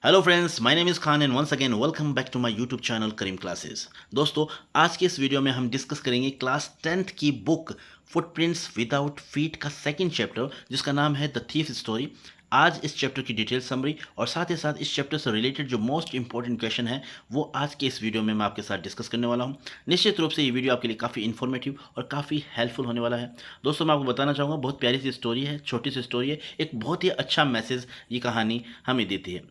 Hello friends, my name is Khan and once again welcome back to my YouTube channel Karim classes. दोस्तों, आज के इस video में हम डिस्कस करेंगे क्लास 10th की बुक फुटप्रिंट्स विदाउट फीट का सेकंड चैप्टर, जिसका नाम है द थीफ स्टोरी। आज इस चैप्टर की डिटेल समरी और साथ ही साथ इस चैप्टर से रिलेटेड जो मोस्ट इंपॉर्टेंट क्वेश्चन है वो आज के इस वीडियो में मैं आपके साथ डिस्कस करने वाला हूं। निश्चित रूप से ये वीडियो आपके लिए काफ़ी इन्फॉर्मेटिव और काफ़ी हेल्पफुल होने वाला है। दोस्तों, मैं आपको बताना चाहूँगा, बहुत प्यारी सी स्टोरी है, छोटी सी स्टोरी है, एक बहुत ही अच्छा मैसेज ये कहानी हमें देती है।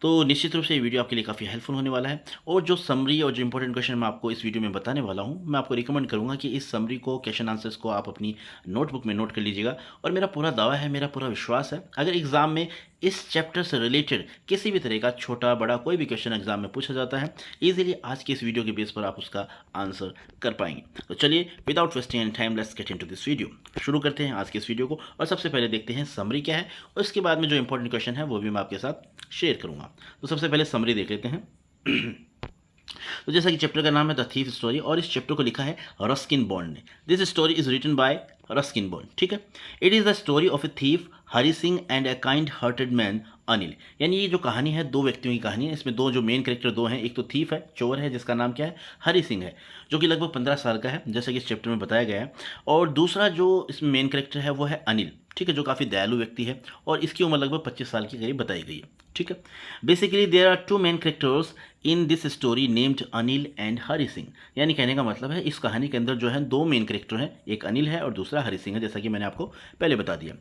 तो निश्चित रूप से ये वीडियो आपके लिए काफ़ी हेल्पफुल होने वाला है। और जो समरी और जो इंपॉर्टेंट क्वेश्चन मैं आपको इस वीडियो में बताने वाला हूँ, मैं आपको रिकमेंड करूँगा कि इस समरी को, क्वेश्चन आंसर्स को आप अपनी नोटबुक में नोट कर लीजिएगा। और मेरा पूरा दावा है, मेरा पूरा विश्वास है, अगर एग्जाम में इस चैप्टर से रिलेटेड किसी भी तरह का छोटा बड़ा कोई भी क्वेश्चन एग्जाम में पूछा जाता है, इजीली आज की इस वीडियो के बेस पर आप उसका आंसर कर पाएंगे। तो चलिए, without wasting any time, let's get into this video. शुरू करते हैं आज के इस वीडियो को, और सबसे पहले देखते हैं समरी क्या है, और उसके बाद में जो इंपॉर्टेंट क्वेश्चन है वो भी मैं आपके साथ शेयर करूंगा। तो सबसे पहले समरी देख लेते हैं। तो जैसा कि चैप्टर का नाम है द थीफ स्टोरी, और इस चैप्टर को लिखा है रस्किन बॉन्ड ने। This story is written by Ruskin Bond, ठीक है। It is the story of a thief Hari Singh and a kind hearted man Anil. यानी ये जो कहानी है, दो व्यक्तियों की कहानी है। इसमें दो जो मेन कैरेक्टर दो हैं, एक तो थीफ है, चोर है, जिसका नाम क्या है, हरी सिंह है, जो कि लगभग 15 साल का है, जैसा कि इस चैप्टर में बताया गया है। और दूसरा जो इसमें मेन कैरेक्टर है वो है अनिल, ठीक है, जो काफ़ी दयालु व्यक्ति है, और इसकी उम्र लगभग 25 साल की करीब बताई गई है, ठीक है। Basically there are two main characters in this story named Anil and Hari Singh. यानी कहने का मतलब है, इस कहानी के अंदर जो है दो मेन कैरेक्टर हैं, एक अनिल है और दूसरा हरी सिंह है, जैसा कि मैंने आपको पहले बता दिया।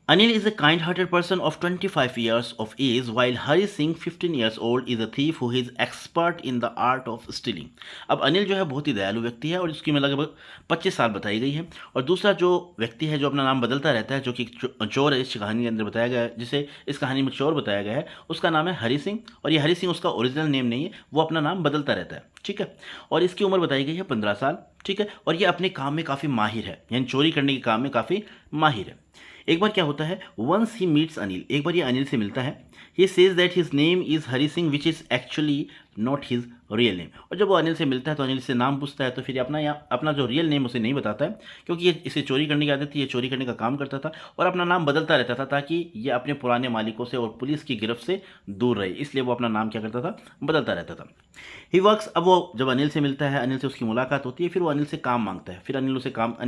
Anil is a kind-hearted person of 25 years of age, while Hari Singh, 15 years old, is a thief who is expert in the art of stealing. अब अनिल जो है बहुत ही दयालु व्यक्ति है, और इसकी उम्र लगभग 25 साल बताई गई है। और दूसरा जो व्यक्ति है, जो अपना नाम बदलता रहता है, जो कि चोर है, इस कहानी के अंदर बताया गया है, जिसे इस कहानी में चोर बताया गया है, उसका नाम है हरी सिंह। और ये हरी सिंह उसका ओरिजिनल नेम नहीं है, वो अपना नाम बदलता रहता है, ठीक है। और इसकी उम्र बताई गई है 15 साल, ठीक है। और ये अपने काम में काफ़ी माहिर है, यानी चोरी करने के काम में काफ़ी माहिर है। एक बार क्या होता है, वंस ही मीट्स अनिल, एक बार ये अनिल से मिलता है। He says that his name is Hari Singh which is actually not his real name. और जब वो अनिल से मिलता है तो अनिल से नाम पूछता है, तो फिर अपना जो रियल नेम उसे नहीं बताता है, क्योंकि ये इसे चोरी करने की आदत थी, ये चोरी करने का काम करता था और अपना नाम बदलता रहता था, ताकि ये अपने पुराने मालिकों से और पुलिस की गिरफ्त से दूर रहे, इसलिए वो अपना नाम क्या करता था, बदलता रहता था। ही वर्क्स, अब वो जब अनिल से मिलता है, अनिल से उसकी मुलाकात होती है, फिर वो अनिल से काम मांगता है। फिर अनिल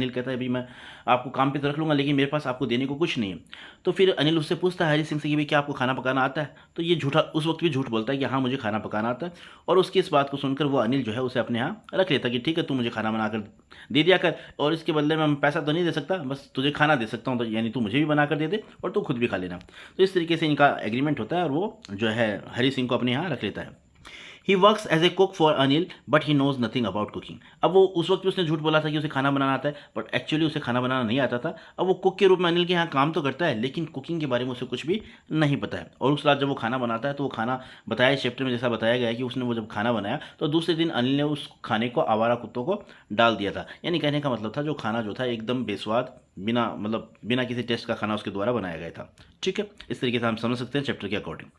कहता है, भाई मैं आपको काम पे तो रख लूँगा, लेकिन मेरे पास आपको देने को कुछ नहीं है। तो फिर अनिल उससे पूछता है हरी सिंह से कि भाई क्या आपको खाना पकाना आता है। तो ये झूठा उस वक्त भी झूठ बोलता है कि हाँ, मुझे खाना पकाना आता है। और उसकी इस बात को सुनकर वो अनिल जो है उसे अपने यहाँ रख लेता है कि ठीक है, तू मुझे खाना बनाकर दे दिया कर, और इसके बदले में मैं पैसा तो नहीं दे सकता, बस तुझे खाना दे सकता हूँ, तो यानी तू मुझे भी बना कर दे दे और तू खुद भी खा लेना। तो इस तरीके से इनका एग्रीमेंट होता है, और वो जो है हरी सिंह को अपने यहाँ रख लेता है। He works as a cook for Anil but he knows nothing about cooking. अब वो उस वक्त भी उसने झूठ बोला था कि उसे खाना बनाना आता है, बट एक्चुअली उसे खाना बनाना नहीं आता था। अब वो कुक के रूप में अनिल के यहाँ काम तो करता है, लेकिन कुकिंग के बारे में उसे कुछ भी नहीं पता है। और उस रात जब वो खाना बनाता है, तो वो खाना बताया इस चैप्टर में जैसा बताया गया है कि उसने वो जब खाना बनाया तो दूसरे दिन अनिल ने उस खाने को आवारा कुत्तों को डाल दिया था। यानी कहने का मतलब था, जो खाना जो था एकदम बेस्वाद, बिना किसी टेस्ट का खाना उसके द्वारा बनाया गया था, ठीक है। इस तरीके से हम समझ सकते हैं चैप्टर के अकॉर्डिंग।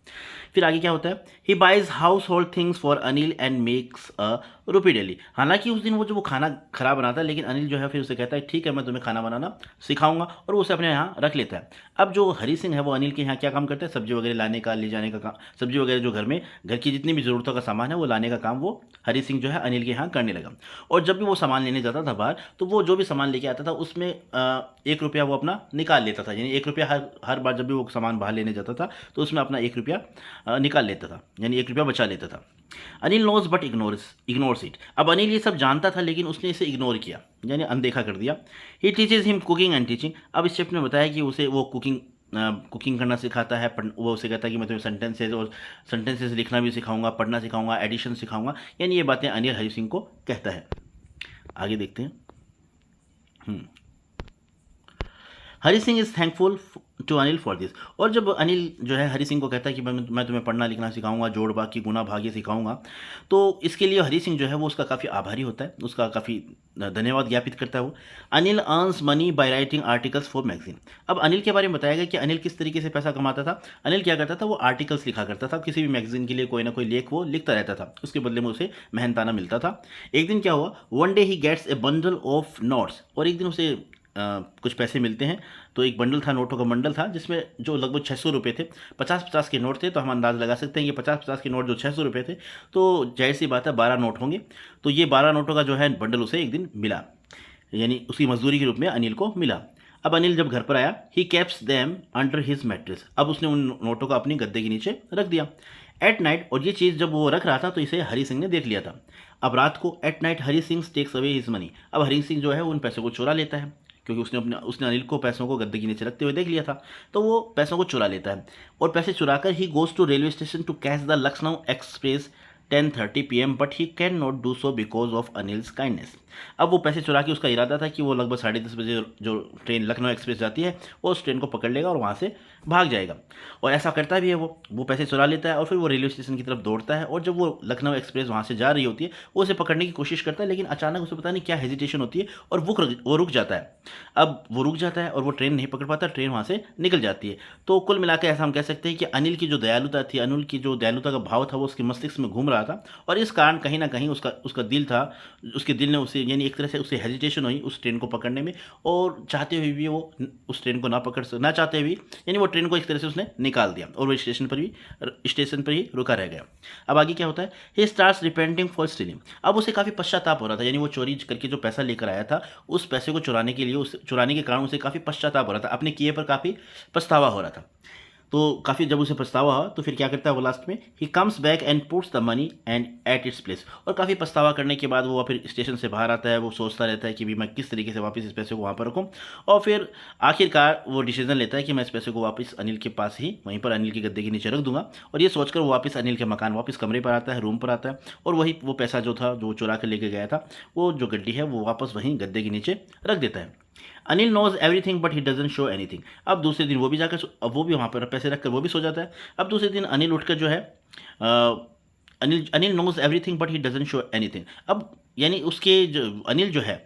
फिर आगे क्या होता है, he buys household things for Anil and makes a rupee daily. हालांकि उस दिन वो जो वो खाना खराब बनाता है, लेकिन अनिल जो है फिर उसे कहता है ठीक है, मैं तुम्हें खाना बनाना सिखाऊंगा, और वो उसे अपने यहाँ रख लेता है। अब जो हरी सिंह है वो अनिल के यहाँ क्या काम करता है, सब्जी वगैरह लाने का, ले जाने का काम, सब्जी वगैरह जो घर की जितनी भी ज़रूरतों का सामान है वो लाने का काम वो हरी सिंह जो है अनिल के यहाँ करने लगा। और जब भी वो सामान लेने जाता था बाहर, तो वो जो भी सामान लेके आता था उसमें 1 रुपया वो अपना निकाल लेता था। यानी 1 रुपया हर बार जब भी वो सामान बाहर लेने जाता था, तो उसमें अपना 1 रुपया निकाल लेता था, यानी 1 रुपया बचा लेता था। Anil knows but ignores it. अब अनिल ये सब जानता था, लेकिन उसने इसे इग्नोर किया, यानी अनदेखा कर दिया। He teaches him cooking and teaching. अब इस चैप्टर में बताया कि उसे वो कुकिंग करना सिखाता है, वो उसे कहता है कि मैं तुम्हें सेंटेंसेस लिखना भी सिखाऊंगा, पढ़ना सिखाऊंगा, एडिशन सिखाऊंगा। यानी ये बातें अनिल हरी सिंह को कहता है। आगे देखते हैं। Hari Singh is thankful to Anil for this. और जब अनिल जो है हरी सिंह को कहता है कि मैं तुम्हें पढ़ना लिखना सिखाऊंगा, जोड़ बाकी गुना भाग्य सिखाऊंगा, तो इसके लिए हरी सिंह जो है वो उसका काफ़ी आभारी होता है, उसका काफ़ी धन्यवाद ज्ञापित करता है वो। Anil earns money by writing articles for magazine. अब अनिल के बारे में बताया गया कि अनिल किस तरीके से पैसा कमाता था। अनिल क्या करता था, वो आर्टिकल्स लिखा करता था, किसी भी मैगजीन के लिए कोई ना कोई लेख वो लिखता रहता था, उसके बदले में उसे मेहनताना मिलता था। एक दिन क्या हुआ, one day he gets a bundle of notes, और एक दिन उसे कुछ पैसे मिलते हैं। तो एक बंडल था, नोटों का बंडल था, जिसमें जो लगभग 600 रुपये थे, 50-50 के नोट थे। तो हम अंदाज़ लगा सकते हैं कि 50-50 के नोट जो 600 रुपये थे, तो जाहिर सी बात है 12 नोट होंगे। तो ये 12 नोटों का जो है बंडल उसे एक दिन मिला, यानी उसकी मजदूरी के रूप में अनिल को मिला। अब अनिल जब घर पर आया, he keeps them under his mattress, अब उसने उन नोटों को अपनी गद्दे के नीचे रख दिया। एट नाइट, और ये चीज़ जब वो रख रहा था तो इसे हरी सिंह ने देख लिया था। अब रात को at night Hari Singh takes away his money, अब हरी सिंह जो है उन पैसों को चुरा लेता है, क्योंकि उसने अनिल को पैसों को गद्दे के नीचे रखते हुए देख लिया था। तो वो पैसों को चुरा लेता है, और पैसे चुराकर ही goes to railway station to catch the Lucknow express 10:30 PM, but he can not do so because of Anil's kindness. अब वो पैसे चुरा के, उसका इरादा था कि वो लगभग 10:30 बजे जो ट्रेन लखनऊ एक्सप्रेस जाती है, वो उस ट्रेन को पकड़ लेगा और वहाँ से भाग जाएगा। और ऐसा करता भी है, वो पैसे चुरा लेता है और फिर वो रेलवे स्टेशन की तरफ दौड़ता है। और जब वो लखनऊ एक्सप्रेस वहाँ से जा रही होती है, वो उसे पकड़ने की कोशिश करता है, लेकिन अचानक उसे पता नहीं क्या हेजिटेशन होती है और वो रुक जाता है। अब वो रुक जाता है और वो ट्रेन नहीं पकड़ पाता, ट्रेन वहाँ से निकल जाती है। तो कुल मिलाकर ऐसा हम कह सकते हैं कि अनिल की जो दयालुता थी, अनिल की जो दयालुता का भाव था, वो उसके मस्तिष्क में घूम रहा था, और इस कारण कहीं ना कहीं उसका दिल था, उसके दिल ने उसे, यानी एक तरह से उसे हेजिटेशन हुई उस ट्रेन को पकड़ने में, और चाहते हुए भी वो उस ट्रेन को ना चाहते हुए, यानी वो ट्रेन को एक तरह से उसने निकाल दिया और वो स्टेशन पर ही रुका रह गया। अब आगे क्या होता है, he starts repenting for stealing, अब उसे काफ़ी पश्चाताप हो रहा था, यानी वो चोरी करके जो पैसा लेकर आया था, उस पैसे को चुराने के लिए, उस चुराने के कारण उसे काफ़ी पश्चाताप हो रहा था, अपने किए पर काफ़ी पछतावा हो रहा था। तो काफ़ी जब उसे पछतावा हुआ तो फिर क्या करता है वो लास्ट में, he comes back and puts the money and at its place, और काफ़ी पछतावा करने के बाद वो फिर स्टेशन से बाहर आता है। वो सोचता रहता है कि भी मैं किस तरीके से वापस इस पैसे को वहाँ पर रखूँ, और फिर आखिरकार वो डिसीजन लेता है कि मैं इस पैसे को वापस अनिल के पास ही, वहीं पर अनिल के गद्दे के नीचे रख दूंगा। और ये सोचकर वो वापस अनिल के मकान, वापस कमरे पर आता है, रूम पर आता है, और वो पैसा जो था, जो चुरा कर लेके गया था, वो जो गड्डी है वो वापस वहीं गद्दे के नीचे रख देता है। Anil knows everything but he doesn't show anything, अब दूसरे दिन वो भी वो भी वहाँ पर पैसे रखकर वो भी सो जाता है। अब दूसरे दिन अनिल उठकर जो है, Anil knows everything but he doesn't show anything, अब यानी उसके जो अनिल जो है,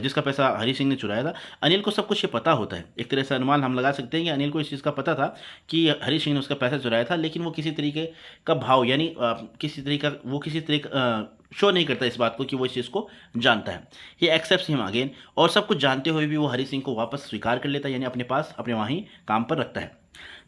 जिसका पैसा हरी सिंह ने चुराया था, अनिल को सब कुछ ये पता होता है। एक तरह से अनुमान हम लगा सकते हैं कि अनिल को इस चीज़ का पता था कि हरी सिंह ने उसका पैसा चुराया था, लेकिन वो किसी तरीके का भाव, यानी किसी तरीके शो नहीं करता इस बात को कि वो इस चीज़ को जानता है। ही एक्सेप्ट्स हिम अगेन, और सब कुछ जानते हुए भी वो हरी सिंह को वापस स्वीकार कर लेता है, यानी अपने पास, अपने वहीं काम पर रखता है।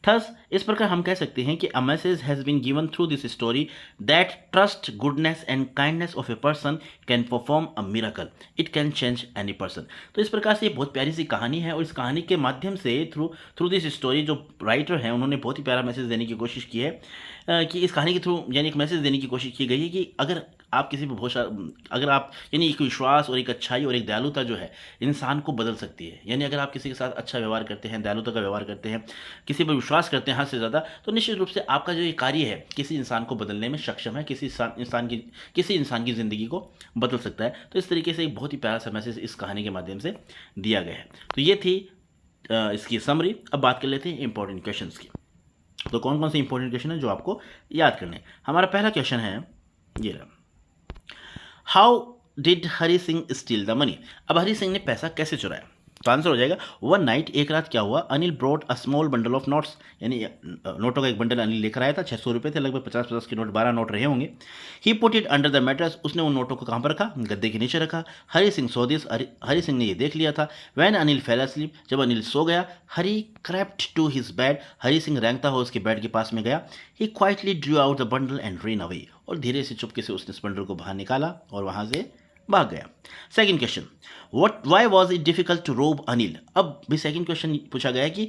थस, इस प्रकार हम कह सकते हैं कि a message has been given through this story that trust, goodness and kindness of a person can perform a miracle, it can change any person. तो इस प्रकार से ये बहुत प्यारी सी कहानी है, और इस कहानी के माध्यम से थ्रू दिस स्टोरी जो राइटर हैं उन्होंने बहुत ही प्यारा मैसेज देने की कोशिश की है, कि इस कहानी के थ्रू यानी एक मैसेज देने की कोशिश की गई है कि अगर आप किसी पर अगर आप, यानी एक विश्वास और एक अच्छाई और एक दयालुता जो है इंसान को बदल सकती है। यानी अगर आप किसी के साथ अच्छा व्यवहार करते हैं, दयालुता का व्यवहार करते हैं, किसी पर विश्वास करते हैं हद से ज़्यादा, तो निश्चित रूप से आपका जो ये कार्य है किसी इंसान को बदलने में सक्षम है, किसी इंसान की ज़िंदगी को बदल सकता है। तो इस तरीके से एक बहुत ही प्यारा सा मैसेज इस कहानी के माध्यम से दिया गया है। तो ये थी इसकी समरी। अब बात कर लेते हैं इंपॉर्टेंट क्वेश्चंस की। तो कौन कौन से इंपॉर्टेंट क्वेश्चन है जो आपको याद करने हैं। हमारा पहला क्वेश्चन है ये रहा, how did Hari Singh steel the money, अब हरी सिंह ने पैसा कैसे चुराया। तो आंसर हो जाएगा, वन नाइट, एक रात क्या हुआ, Anil brought a small bundle of notes, यानी नोटों का एक बंडल अनिल लेकर आया था। 600 रुपये थे, लगभग 50-50 के नोट, 12 नोट रहे होंगे। He put it under the mattress, उसने उन नोटों को कहाँ पर रखा, गद्दे के नीचे रखा। हरी सिंह सो दिस, हरी सिंह ने ये देख लिया था। वैन अनिल फेल अस्लीप, जब अनिल सो गया, Hari crept to his bed, Hari Singh रेंगता हुआ उसके बेड के पास में गया। He quietly drew out the bundle and ran away, और धीरे से चुपके से उसने इस बंडल को बाहर निकाला और वहाँ से भाग गया। Second question, why was it difficult to rob Anil, अब भी सेकंड क्वेश्चन पूछा गया है कि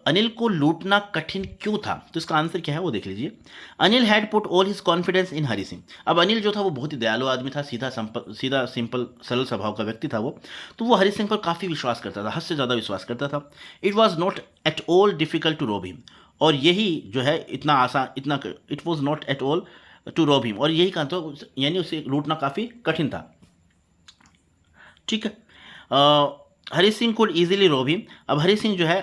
अनिल को लूटना कठिन क्यों था। तो इसका आंसर क्या है वो देख लीजिए। Anil had put all his confidence in Hari Singh, अब अनिल जो था वो बहुत ही दयालु आदमी था, सीधा सिंपल सरल स्वभाव का व्यक्ति था वो, तो वो हरी सिंह पर काफ़ी विश्वास करता था, हद से ज़्यादा विश्वास करता था। It was not at all difficult to rob him, और यही जो है इतना आसान, it was not at all to rob him, और यही कहा तो यानी उसे लूटना काफ़ी कठिन था। ठीक है, हरी सिंह कुड ईजिली रोब हिम, अब हरी सिंह जो है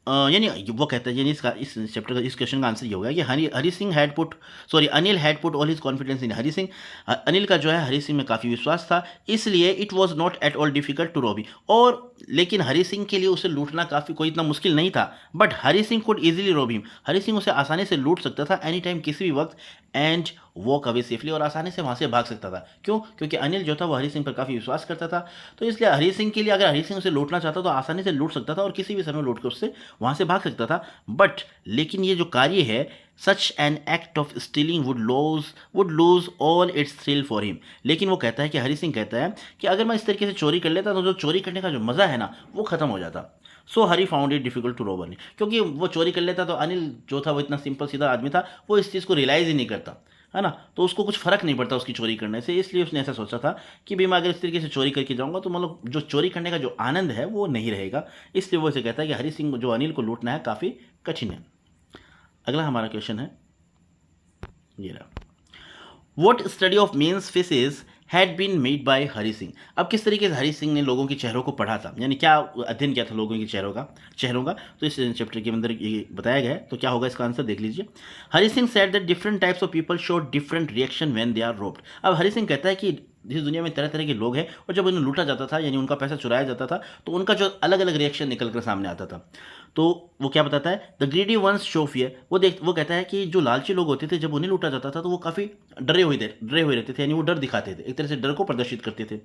यानी वो कहता है, यानी इसका इस चैप्टर का इस क्वेश्चन का आंसर ये होगा कि Hari Singh had put sorry Anil had put all his confidence in Hari Singh. Anil का जो है हरी सिंह में काफ़ी विश्वास था, इसलिए it was not at all difficult to rob him. और लेकिन हरी सिंह के लिए उसे लूटना काफ़ी कोई इतना मुश्किल नहीं था, but Hari Singh could easily rob him. Hari Singh उसे आसानी से लूट सकता था एनी टाइम, किसी भी वक्त, एंड वॉक अवे सेफली, और आसानी से वहाँ से भाग सकता था। क्यों? क्योंकि अनिल जो था वो हरी सिंह पर काफ़ी विश्वास करता था, तो इसलिए हरी सिंह के लिए अगर हरी सिंह उसे लूटना चाहता तो आसानी से लूट सकता था और किसी भी समय लूट कर उससे वहाँ से भाग सकता था। बट लेकिन ये जो कार्य है, such an act of stealing would lose all it's thrill for him. लेकिन वो कहता है कि हरी सिंह कहता है कि अगर मैं इस तरीके से चोरी कर लेता तो जो चोरी करने का जो मज़ा है ना वो ख़त्म हो जाता। So Hari found it difficult to rob Anil, क्योंकि वो चोरी कर लेता तो अनिल जो था वो इतना सिंपल सीधा आदमी था, वो इस चीज़ को रियलाइज़ ही नहीं करता, है ना, तो उसको कुछ फ़र्क नहीं पड़ता उसकी चोरी करने से। इसलिए उसने ऐसा सोचा था कि भी मैं अगर इस तरीके से चोरी करके जाऊंगा तो मतलब जो चोरी करने का जो आनंद है वो नहीं रहेगा। इसलिए वो इसे कहता है कि हरी सिंह जो अनिल को लूटना है काफ़ी कठिन है। अगला हमारा क्वेश्चन है ये रहा, what study of men's faces had been made by Hari Singh. अब किस तरीके से हरी सिंह ने लोगों के चेहरों को पढ़ा था, यानी क्या अध्ययन किया था लोगों के चेहरों का, तो इस चैप्टर के अंदर ये बताया गया है। तो क्या होगा इसका आंसर देख लीजिए। Hari Singh said that different types of people show different reaction when they are robbed. अब हरी सिंह कहता है कि इस दुनिया में तरह तरह के लोग हैं, और जब उन्हें लूटा जाता था यानी उनका पैसा चुराया जाता था तो उनका जो अलग अलग रिएक्शन निकल कर सामने आता था। तो वो क्या बताता है, the greedy ones show fear. वो कहता है कि जो लालची लोग होते थे जब उन्हें लूटा जाता था तो वो काफ़ी डरे हुए रहते थे, यानी वो डर दिखाते थे, एक तरह से डर को प्रदर्शित करते थे।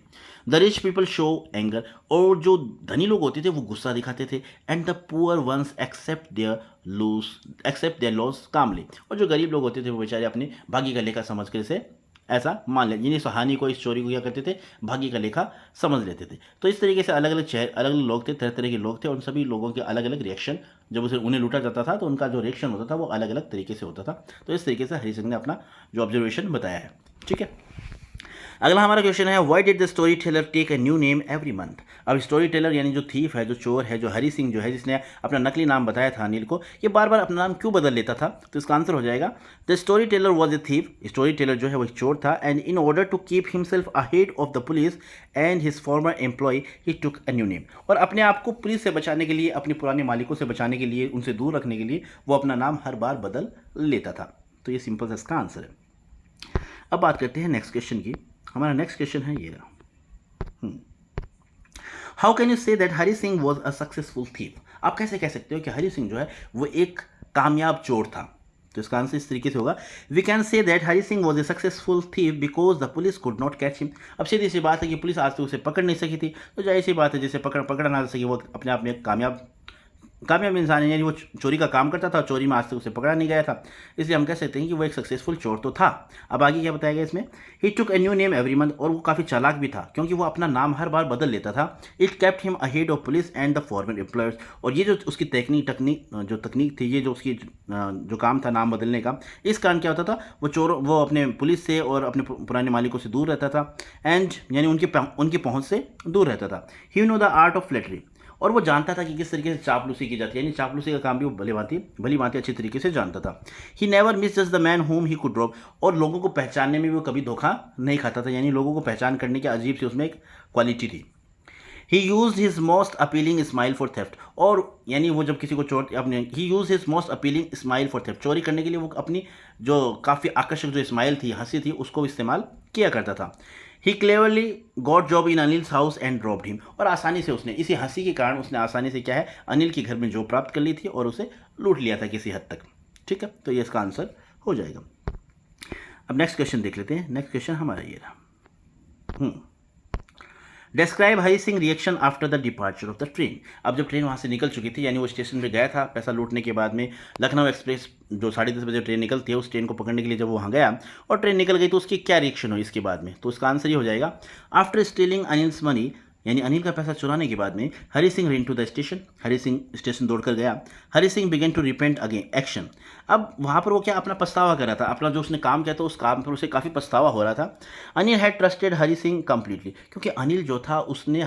The rich people show anger, और जो धनी लोग होते थे वो गुस्सा दिखाते थे। And the poor ones accept their loss calmly, और जो गरीब लोग होते थे वो बेचारे अपने भाग्य का लेखा समझ कर इसे ऐसा मान लें, यानी हानि को, इस चोरी को क्या करते थे, भाग्य का लेखा समझ लेते थे। तो इस तरीके से अलग अलग लोग थे, तरह तरह के लोग थे, उन सभी लोगों के अलग अलग रिएक्शन, जब उन्हें लूटा जाता था तो उनका जो रिएक्शन होता था वो अलग अलग तरीके से होता था। तो इस तरीके से हरी सिंह ने अपना जो ऑब्जर्वेशन बताया है। ठीक है, अगला हमारा क्वेश्चन है, why did the story teller take a new name every month. अब स्टोरी टेलर यानी जो थीफ है, जो चोर है, जो हरी सिंह जो है, जिसने अपना नकली नाम बताया था अनिल को, ये बार बार अपना नाम क्यों बदल लेता था। तो इसका आंसर हो जाएगा, the story teller was a thief. Story teller जो है वो एक चोर था, and in order to keep himself ahead of the police and his former employ he took a new name. और अपने आप को पुलिस से बचाने के लिए, अपने पुराने मालिकों से बचाने के लिए, उनसे दूर रखने के लिए वो अपना नाम हर बार बदल लेता था। तो ये सिंपल सा इसका आंसर है। अब बात करते हैं नेक्स्ट क्वेश्चन की। हमारा नेक्स्ट क्वेश्चन है ये रहा, हाउ कैन यू से that Hari Singh was a successful thief. आप कैसे कह सकते हो कि हरी सिंह जो है वो एक कामयाब चोर था। तो इसका आंसर इस तरीके से होगा, we can say that Hari Singh was a successful thief because the police could not catch him. अब सीधी सी बात है कि पुलिस आज तक उसे पकड़ नहीं सकी थी, तो जाहिर सी बात है जिसे पकड़ ना सकी वो अपने आप में एक कामयाब इंसान है, यानी वो चोरी का काम करता था, चोरी में आज तक उसे पकड़ा नहीं गया था, इसलिए हम कह सकते हैं कि वो एक सक्सेसफुल चोर तो था। अब आगे क्या बताया गया इसमें, he took a new name every month, और वो काफ़ी चालाक भी था क्योंकि वो अपना नाम हर बार बदल लेता था। It kept him ahead of police and the former employers, और ये जो उसकी तकनीक थी, ये जो उसकी जो काम था नाम बदलने का, इस कारण क्या होता था, वो अपने पुलिस से और अपने पुराने मालिकों से दूर रहता था, एंड यानी उनकी पहुँच से दूर रहता था। He know the art of flattery, और वो जानता था कि किस तरीके से चापलूसी की जाती है, यानी चापलूसी का काम भी वो भली भांति अच्छी तरीके से जानता था। He never miss just the man home he could rob, और लोगों को पहचानने में भी वो कभी धोखा नहीं खाता था, यानी लोगों को पहचान करने की अजीब सी उसमें एक क्वालिटी थी। He use his most appealing smile for theft, और यानी वो जब किसी को he use his most appealing smile for theft, चोरी करने के लिए वो अपनी जो काफ़ी आकर्षक जो स्माइल थी, हंसी थी, उसको इस्तेमाल किया करता था। He cleverly got job in Anil's house and dropped him, और आसानी से उसने, इसी हंसी के कारण उसने आसानी से क्या है, अनिल के घर में जॉब प्राप्त कर ली थी और उसे लूट लिया था किसी हद तक। ठीक है, तो ये इसका आंसर हो जाएगा। अब नेक्स्ट क्वेश्चन देख लेते हैं। नेक्स्ट क्वेश्चन हमारा ये रहा, describe Hari Singh reaction after the departure of the train. अब जब ट्रेन वहाँ से निकल चुकी थी, यानी वो स्टेशन पे गया था पैसा लूटने के बाद में, लखनऊ एक्सप्रेस जो 10:30 बजे ट्रेन निकलती है, उस ट्रेन को पकड़ने के लिए जब वो वहाँ गया और ट्रेन निकल गई तो उसकी क्या रिएक्शन हुई इसके बाद में। तो उसका आंसर ये हो जाएगा, आफ्टर स्टीलिंग अनिल्स मनी, यानी अनिल का पैसा चुराने के बाद में Hari Singh ran to the station, Hari Singh station दौड़कर गया। Hari Singh began to repent again action, अब वहाँ पर वो क्या अपना पछतावा कर रहा था, अपना जो उसने काम किया था उस काम पर उसे काफ़ी पछतावा हो रहा था। Anil had trusted Hari Singh completely, क्योंकि अनिल जो था उसने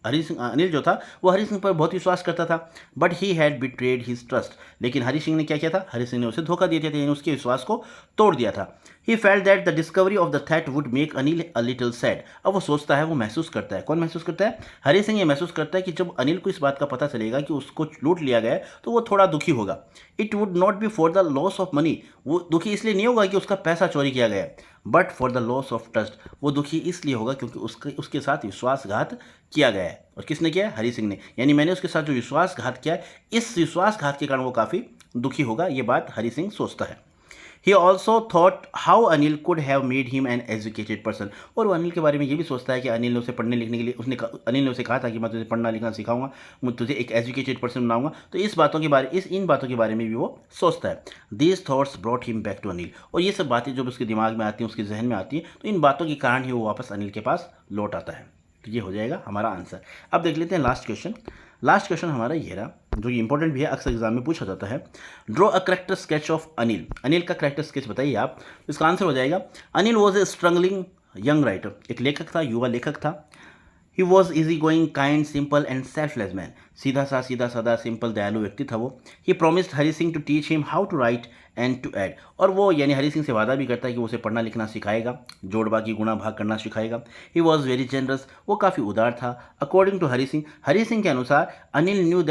अनिल जो था वो हरी सिंह पर बहुत विश्वास करता था, but he had betrayed his trust, लेकिन हरी सिंह ने क्या किया था, हरी सिंह ने उसे धोखा दिया था, यानी उसके विश्वास को तोड़ दिया था। He felt that the discovery of the थेट would make Anil a little sad, अब वो सोचता है, वो महसूस करता है? कौन महसूस करता है? हरी सिंह ये महसूस करता है कि जब अनिल को इस बात का पता चलेगा कि उसको लूट लिया गया है तो वो थोड़ा दुखी होगा। It would not be for the loss of money, वो दुखी इसलिए नहीं होगा कि उसका पैसा चोरी किया गया है, but for the loss of trust, वो दुखी इसलिए होगा क्योंकि उसके साथ विश्वासघात किया गया है। और किसने किया है? हरी सिंह ने। यानी मैंने उसके साथ जो विश्वासघात किया है, इस विश्वासघात के कारण वो काफ़ी दुखी होगा, ये बात हरी सिंह सोचता है। He also thought how Anil could have made him an educated person, और वो अनिल के बारे में ये भी सोचता है कि अनिल ने उसे पढ़ने लिखने के लिए अनिल ने उसे कहा था कि मैं तुझे पढ़ना लिखना सिखाऊंगा, मैं तुझे एक एजुकेटेड पर्सन बनाऊंगा। तो इन बातों के बारे में भी वो सोचता है। These thoughts brought him back to Anil, और ये सब बातें जब उसके दिमाग में आती हैं, उसके जहन में आती हैं, तो इन बातों के कारण ही वो वापस अनिल के पास लौट आता है। तो ये हो जाएगा हमारा आंसर। अब देख लेते हैं लास्ट क्वेश्चन। लास्ट क्वेश्चन हमारा ये रहा, जो कि इंपॉर्टेंट भी है, अक्सर एग्जाम में पूछा जाता है। Draw a character sketch of Anil. Anil का करेक्टर स्केच बताइए आप। इसका आंसर हो जाएगा, Anil was a struggling young writer, एक लेखक था, युवा लेखक था। He was easy going, kind, simple and selfless man, सीधा साधा सिंपल दयालु व्यक्ति था वो। He promised Hari Singh to teach him how to write and to add, और वो यानी हरी सिंह से वादा भी करता है कि वो उसे पढ़ना लिखना सिखाएगा, जोड़ बाकी गुणा भाग करना सिखाएगा। ही वॉज वेरी जनरस, वो काफ़ी उदार था। अकॉर्डिंग टू हरी सिंह के अनुसार Anil knew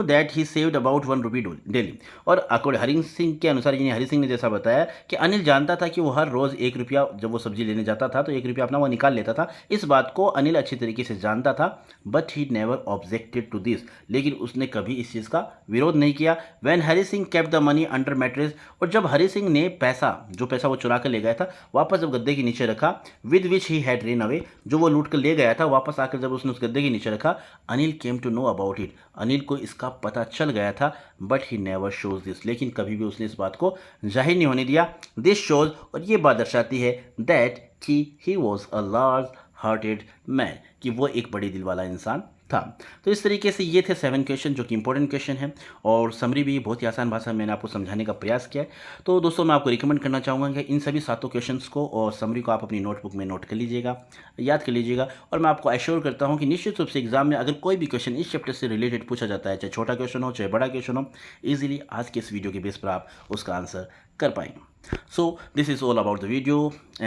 that he saved about ₹1 daily, और अकॉर्डिंग हरी सिंह के अनुसार, यानी हरी सिंह ने जैसा बताया कि अनिल जानता था कि वो हर रोज़ ₹1, जब वो सब्जी लेने जाता था तो ₹1 अपना वो निकाल लेता था। इस बात को अनिल अच्छी तरीके से जानता था, but he never objected to this, लेकिन उसने कभी इस चीज़ का विरोध नहीं किया। When Hari Singh kept the money under mattress, और जब हरी सिंह ने जो पैसा वो चुरा कर ले गया था वापस जब गद्दे के नीचे रखा, with which he had rain away, जो वो लूट कर ले गया था वापस आकर जब उसने उस गद्दे के नीचे रखा, Anil came to know about it, Anil को इसका पता चल गया था, but he never shows this, लेकिन कभी भी उसने इस बात को जाहिर नहीं होने दिया। दिस शोज, और ये बात दर्शाती है दैट कि he was a large hearted man, कि वो एक बड़े दिल वाला इंसान था। तो इस तरीके से ये थे 7 क्वेश्चन जो कि इंपॉर्टेंट क्वेश्चन है, और समरी भी बहुत ही आसान भाषा में मैंने आपको समझाने का प्रयास किया है। तो दोस्तों मैं आपको रिकमेंड करना चाहूँगा कि इन सभी 7 क्वेश्चंस को और समरी को आप अपनी नोटबुक में नोट कर लीजिएगा, याद कर लीजिएगा, और मैं आपको एश्योर करता हूँ कि निश्चित रूप से एग्जाम में अगर कोई भी क्वेश्चन इस चैप्टर से रिलेटेड पूछा जाता है, चाहे छोटा क्वेश्चन हो चाहे बड़ा क्वेश्चन हो, ईजिली आज के इस वीडियो के बेस पर आप उसका आंसर कर पाएंगे। So this is all about the video,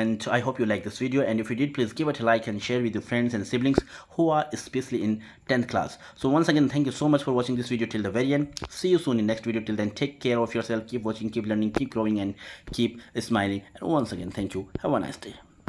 and I hope you like this video, and if you did, please give it a like and share with your friends and siblings who are especially in 10th class. So once again, thank you so much for watching this video till the very end. See you soon in next video. Till then, take care of yourself, keep watching, keep learning, keep growing, and keep smiling. And once again, thank you. Have a nice day.